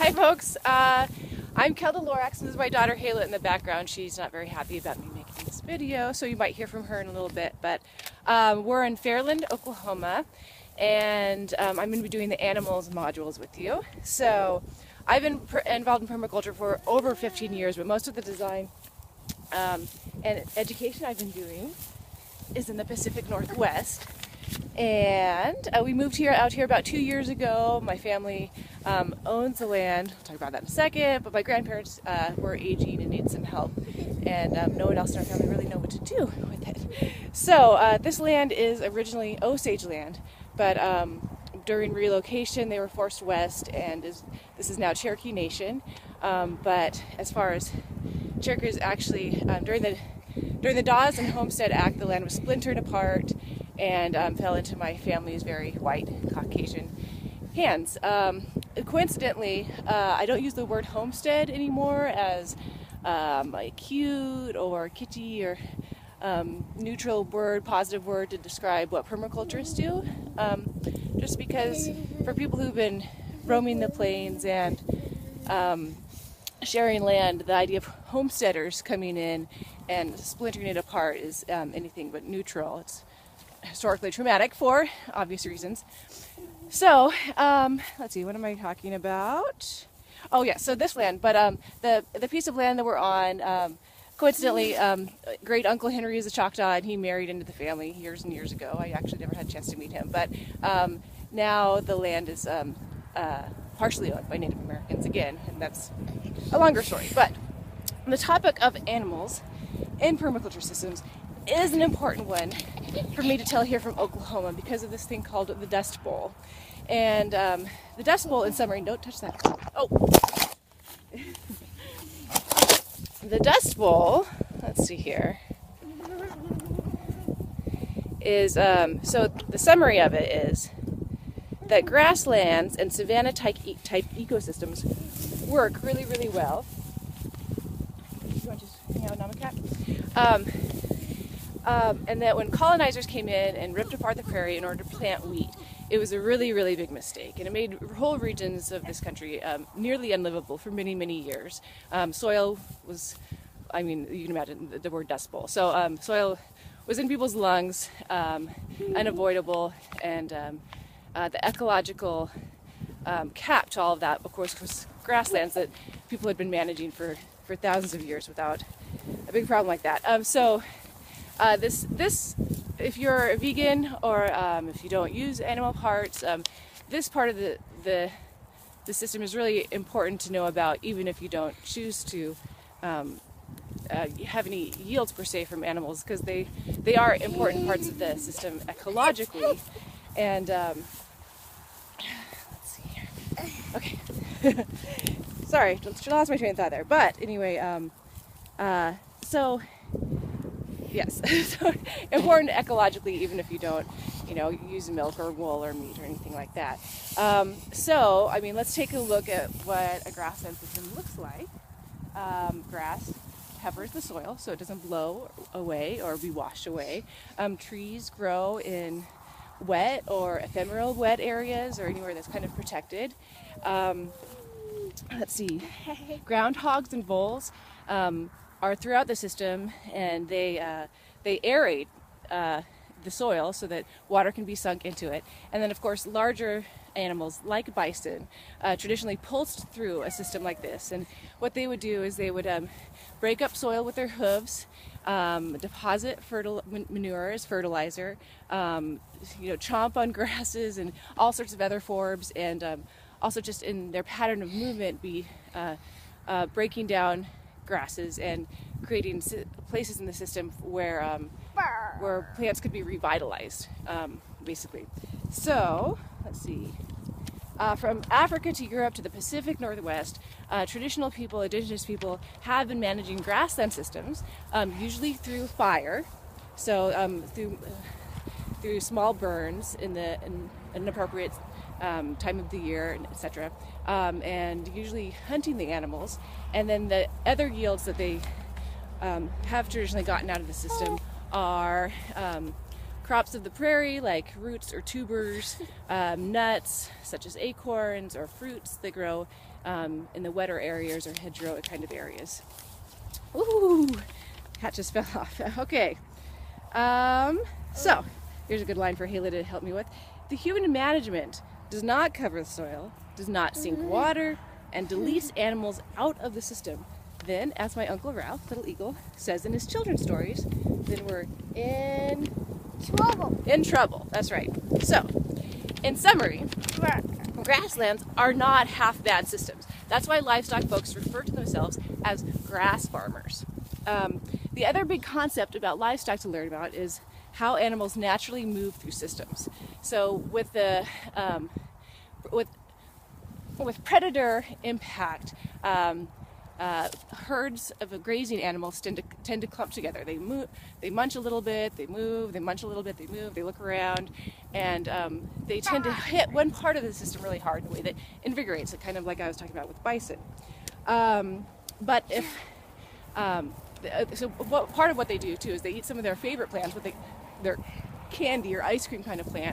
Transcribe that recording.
Hi folks, I'm Kelda Lorax and this is my daughter Hayla in the background. She's not very happy about me making this video, so you might hear from her in a little bit, but we're in Fairland, Oklahoma, and I'm going to be doing the animals modules with you. So I've been involved in permaculture for over 15 years, but most of the design and education I've been doing is in the Pacific Northwest. And we moved out here about 2 years ago. My family owns the land. I'll talk about that in a second. But my grandparents were aging and needed some help, and no one else in our family really knew what to do with it. So this land is originally Osage land, but during relocation they were forced west, and this is now Cherokee Nation. But as far as Cherokees, actually during the Dawes and Homestead Act, the land was splintered apart and fell into my family's very white Caucasian hands. Coincidentally, I don't use the word homestead anymore as like cute or kitty or neutral word, positive word to describe what permaculturists do. Just because for people who've been roaming the plains and sharing land, the idea of homesteaders coming in and splintering it apart is anything but neutral. It's historically traumatic for obvious reasons. So let's see, what am I talking about? Oh yeah, so this land, but the piece of land that we're on, coincidentally, great uncle Henry is a Choctaw, and he married into the family years and years ago. I actually never had a chance to meet him, but now the land is partially owned by Native Americans again, and that's a longer story. But the topic of animals in permaculture systems is an important one for me to tell here from Oklahoma because of this thing called the Dust Bowl. And the Dust Bowl, in summary, don't touch that. Oh! The Dust Bowl, let's see here, is, so the summary of it is that grasslands and savanna type ecosystems work really, really well. You want to just hang out with Namakat? And that when colonizers came in and ripped apart the prairie in order to plant wheat, it was a really, really big mistake, and it made whole regions of this country nearly unlivable for many, many years. Soil was, I mean, you can imagine the word Dust Bowl. So soil was in people's lungs, unavoidable, and the ecological cap to all of that, of course, was grasslands that people had been managing for thousands of years without a big problem like that. This, if you're a vegan or if you don't use animal parts, this part of the system is really important to know about, even if you don't choose to have any yields per se from animals, because they are important parts of the system ecologically. And let's see here. Okay. Sorry, lost my train of thought there. But anyway, so yes, so important ecologically, even if you don't, use milk or wool or meat or anything like that. So, I mean, let's take a look at what a grassland system looks like. Grass covers the soil so it doesn't blow away or be washed away. Trees grow in wet or ephemeral wet areas or anywhere that's kind of protected. Let's see, groundhogs and voles are throughout the system, and they aerate the soil so that water can be sunk into it. And then, of course, larger animals like bison traditionally pulsed through a system like this. And what they would do is they would break up soil with their hooves, deposit manure as fertilizer, chomp on grasses and all sorts of other forms, and also just in their pattern of movement be breaking down grasses and creating places in the system where plants could be revitalized, basically. So let's see. From Africa to Europe to the Pacific Northwest, traditional people, indigenous people, have been managing grassland systems, usually through fire, so through small burns in an appropriate time of the year, etc., and usually hunting the animals. And then the other yields that they have traditionally gotten out of the system are crops of the prairie like roots or tubers, nuts such as acorns, or fruits that grow in the wetter areas or hedgerow kind of areas. Ooh, cat just fell off. Okay, so here's a good line for Hayla to help me with. The human management does not cover the soil, does not sink water, and deletes animals out of the system. Then, as my Uncle Ralph, Little Eagle, says in his children's stories, then we're in trouble. In trouble, that's right. So, in summary, grasslands are not half bad systems. That's why livestock folks refer to themselves as grass farmers. The other big concept about livestock to learn about is how animals naturally move through systems. So with the with predator impact, herds of grazing animals tend to clump together. They move, they munch a little bit, they move, they munch a little bit, they move, they look around, and they tend to hit one part of the system really hard in a way that invigorates it, kind of like I was talking about with bison. But if part of what they do too is they eat some of their favorite plants, their candy or ice cream kind of plant.